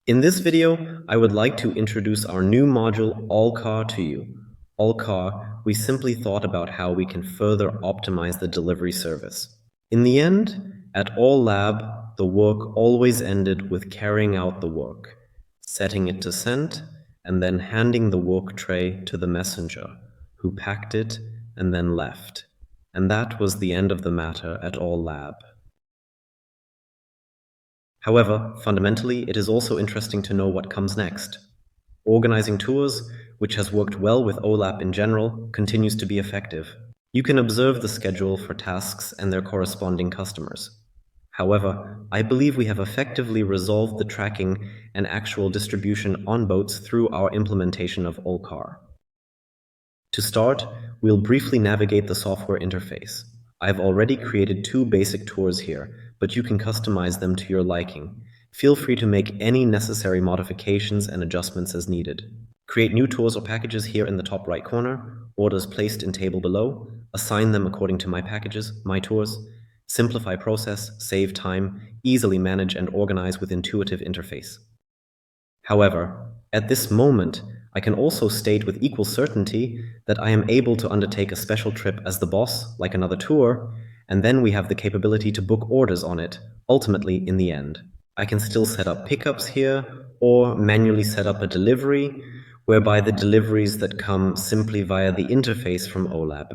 In this video, I would like to introduce our new module, OWLCar, to you. OWLCar, we simply thought about how we can further optimize the delivery service. In the end, at Owllab, the work always ended with carrying out the work, setting it to send, and then handing the work tray to the messenger, who packed it and then left. And that was the end of the matter at Owllab. However, fundamentally, it is also interesting to know what comes next. Organizing tours, which has worked well with Owllab in general, continues to be effective. You can observe the schedule for tasks and their corresponding customers. However, I believe we have effectively resolved the tracking and actual distribution on boats through our implementation of OWLCar. To start, we'll briefly navigate the software interface. I've already created 2 basic tours here, but you can customize them to your liking. Feel free to make any necessary modifications and adjustments as needed. Create new tours or packages here in the top right corner, orders placed in table below, assign them according to my packages, my tours, simplify process, save time, easily manage and organize with intuitive interface. However, at this moment, I can also state with equal certainty that I am able to undertake a special trip as the boss, like another tour, and then we have the capability to book orders on it, ultimately in the end. I can still set up pickups here, or manually set up a delivery, whereby the deliveries that come simply via the interface from Owllab.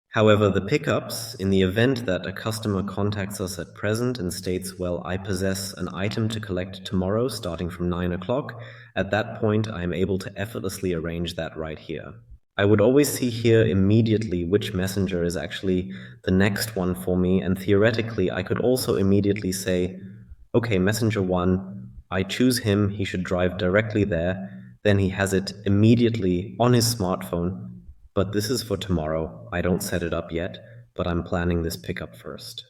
However, the pickups, in the event that a customer contacts us at present and states, well, I possess an item to collect tomorrow starting from 9 o'clock, at that point I am able to effortlessly arrange that right here. I would always see here immediately which messenger is actually the next one for me, and theoretically I could also immediately say, okay, messenger 1, I choose him, he should drive directly there, then he has it immediately on his smartphone. But this is for tomorrow. I don't set it up yet, but I'm planning this pickup first.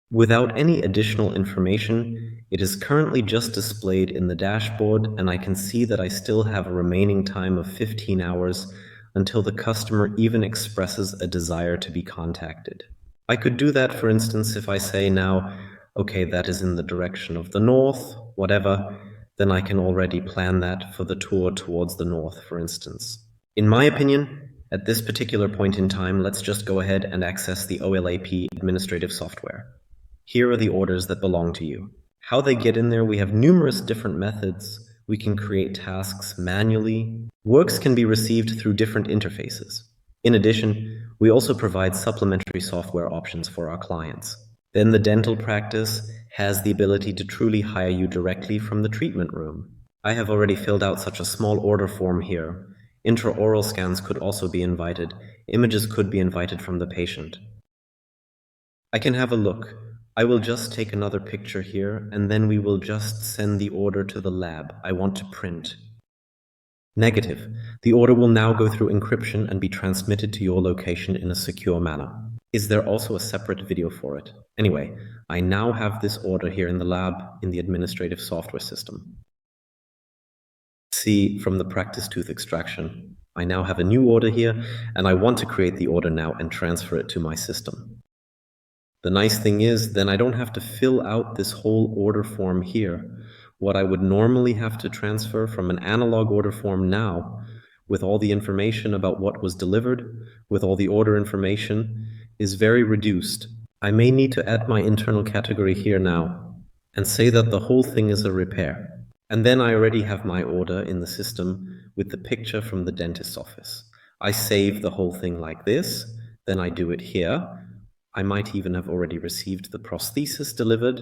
Without any additional information, it is currently just displayed in the dashboard, and I can see that I still have a remaining time of 15 hours until the customer even expresses a desire to be contacted. I could do that, for instance, if I say now, okay, that is in the direction of the north, whatever, then I can already plan that for the tour towards the north, for instance. In my opinion, at this particular point in time, let's just go ahead and access the OWLAP administrative software. Here are the orders that belong to you. How they get in there, we have numerous different methods. We can create tasks manually. Works can be received through different interfaces. In addition, we also provide supplementary software options for our clients. Then the dental practice has the ability to truly hire you directly from the treatment room. I have already filled out such a small order form here. Intraoral scans could also be invited. Images could be invited from the patient. I can have a look. I will just take another picture here, and then we will just send the order to the lab. I want to print. Negative. The order will now go through encryption and be transmitted to your location in a secure manner. Is there also a separate video for it? Anyway, I now have this order here in the lab in the administrative software system. See from the practice tooth extraction. I now have a new order here, and I want to create the order now and transfer it to my system. The nice thing is, then I don't have to fill out this whole order form here. What I would normally have to transfer from an analog order form now, with all the information about what was delivered, with all the order information, is very reduced. I may need to add my internal category here now, and say that the whole thing is a repair. And then I already have my order in the system with the picture from the dentist's office. I save the whole thing like this, then I do it here. I might even have already received the prosthesis delivered,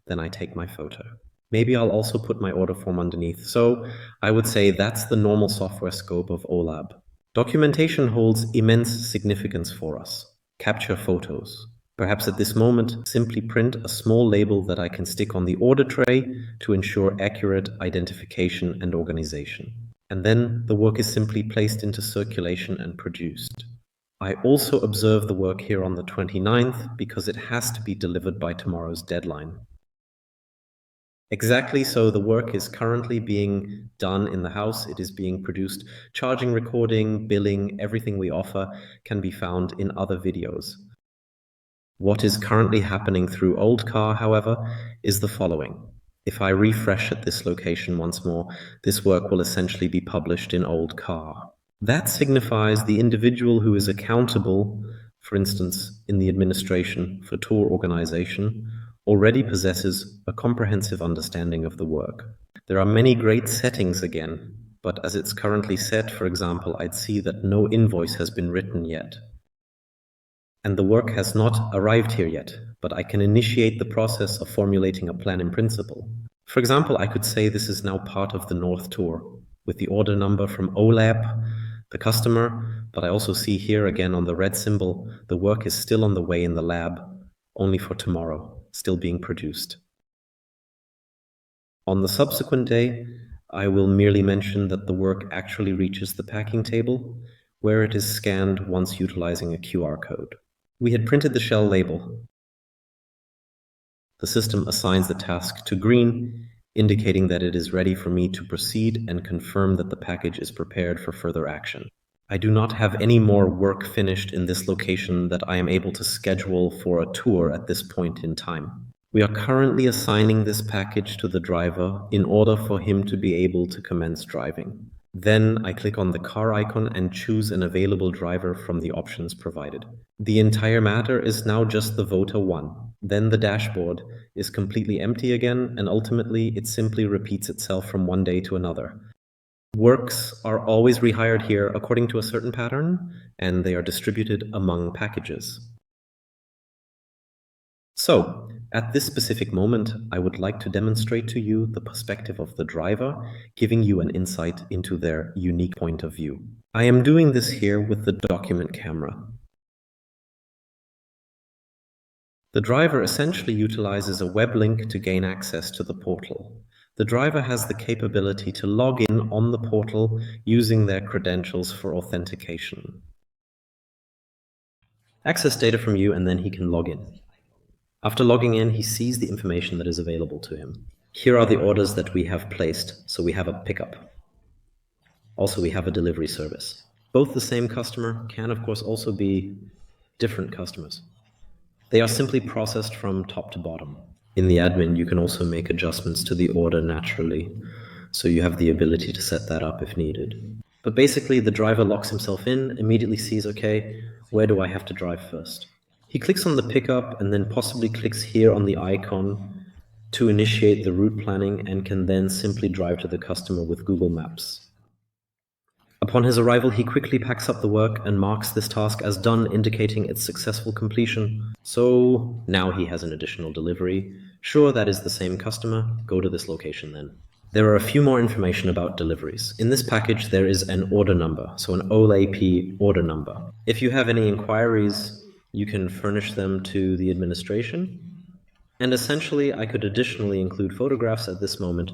then I take my photo. Maybe I'll also put my order form underneath. So I would say that's the normal software scope of Owllab. Documentation holds immense significance for us. Capture photos. Perhaps at this moment, simply print a small label that I can stick on the order tray to ensure accurate identification and organization. And then the work is simply placed into circulation and produced. I also observe the work here on the 29th because it has to be delivered by tomorrow's deadline. Exactly so, the work is currently being done in the house. It is being produced. Charging, recording, billing, everything we offer can be found in other videos. What is currently happening through OWLCar, however, is the following. If I refresh at this location once more, this work will essentially be published in OWLCar. That signifies the individual who is accountable, for instance, in the administration for tour organization, already possesses a comprehensive understanding of the work. There are many great settings again, but as it's currently set, for example, I'd see that no invoice has been written yet. And the work has not arrived here yet, but I can initiate the process of formulating a plan in principle. For example, I could say this is now part of the North Tour, with the order number from Owllab, the customer, but I also see here again on the red symbol, the work is still on the way in the lab, only for tomorrow, still being produced. On the subsequent day, I will merely mention that the work actually reaches the packing table, where it is scanned once utilizing a QR code. We had printed the shell label. The system assigns the task to green, indicating that it is ready for me to proceed and confirm that the package is prepared for further action. I do not have any more work finished in this location that I am able to schedule for a tour at this point in time. We are currently assigning this package to the driver in order for him to be able to commence driving. Then I click on the car icon and choose an available driver from the options provided. The entire matter is now just the voter 1. Then the dashboard is completely empty again, and ultimately it simply repeats itself from one day to another. Works are always rehired here according to a certain pattern, and they are distributed among packages. So, at this specific moment, I would like to demonstrate to you the perspective of the driver, giving you an insight into their unique point of view. I am doing this here with the document camera. The driver essentially utilizes a web link to gain access to the portal. The driver has the capability to log in on the portal using their credentials for authentication. Access data from you, and then he can log in. After logging in, he sees the information that is available to him. Here are the orders that we have placed. So we have a pickup. Also, we have a delivery service. Both the same customer can, of course, also be different customers. They are simply processed from top to bottom. In the admin, you can also make adjustments to the order naturally, so you have the ability to set that up if needed. But basically, the driver locks himself in, immediately sees, okay, where do I have to drive first? He clicks on the pickup and then possibly clicks here on the icon to initiate the route planning and can then simply drive to the customer with Google Maps. Upon his arrival, he quickly packs up the work and marks this task as done, indicating its successful completion. So now he has an additional delivery. Sure, that is the same customer. Go to this location then. There are a few more information about deliveries. In this package, there is an order number, so an OWLAP order number. If you have any inquiries, you can furnish them to the administration. And essentially, I could additionally include photographs at this moment.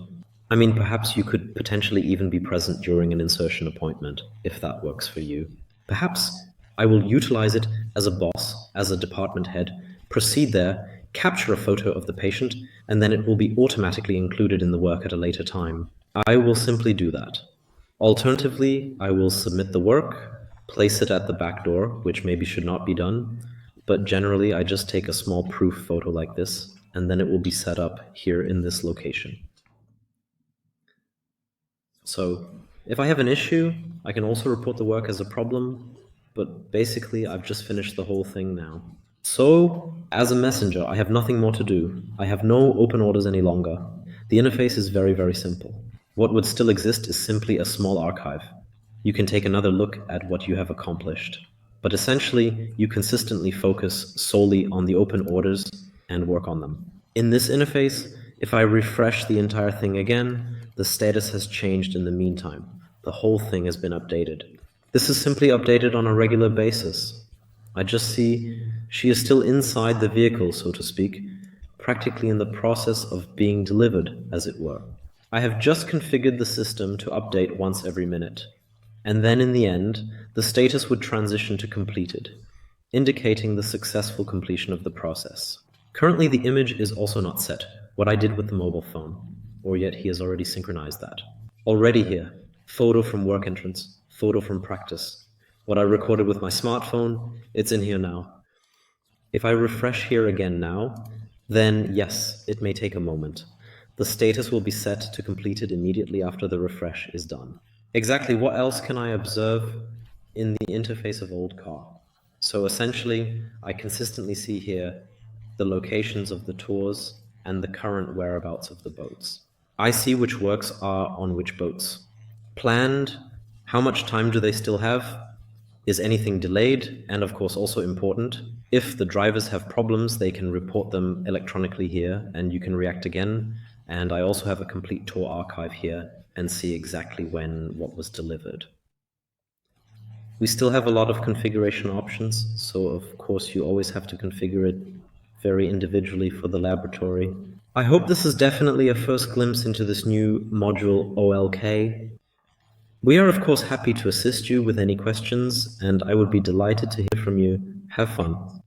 I mean, perhaps you could potentially even be present during an insertion appointment, if that works for you. Perhaps I will utilize it as a boss, as a department head, proceed there, capture a photo of the patient, and then it will be automatically included in the work at a later time. I will simply do that. Alternatively, I will submit the work, place it at the back door, which maybe should not be done, but generally I just take a small proof photo like this, and then it will be set up here in this location. So if I have an issue, I can also report the work as a problem, but basically I've just finished the whole thing now. So, as a messenger, I have nothing more to do. I have no open orders any longer. The interface is very, very simple. What would still exist is simply a small archive. You can take another look at what you have accomplished. But essentially, you consistently focus solely on the open orders and work on them. In this interface, if I refresh the entire thing again, the status has changed in the meantime. The whole thing has been updated. This is simply updated on a regular basis. I just see she is still inside the vehicle, so to speak, practically in the process of being delivered, as it were. I have just configured the system to update once every minute. And then in the end, the status would transition to completed, indicating the successful completion of the process. Currently, the image is also not set, what I did with the mobile phone, or yet he has already synchronized that. Already here, photo from work entrance, photo from practice. What I recorded with my smartphone, it's in here now. If I refresh here again now, then yes, it may take a moment. The status will be set to completed immediately after the refresh is done. Exactly what else can I observe in the interface of OWLCar? So essentially, I consistently see here the locations of the tours and the current whereabouts of the boats. I see which works are on which boats. Planned, how much time do they still have? Is anything delayed? And of course, also important, if the drivers have problems, they can report them electronically here and you can react again. And I also have a complete tour archive here and see exactly when what was delivered. We still have a lot of configuration options, so of course you always have to configure it very individually for the laboratory. I hope this is definitely a first glimpse into this new module OWLK. We are of course happy to assist you with any questions, and I would be delighted to hear from you. Have fun.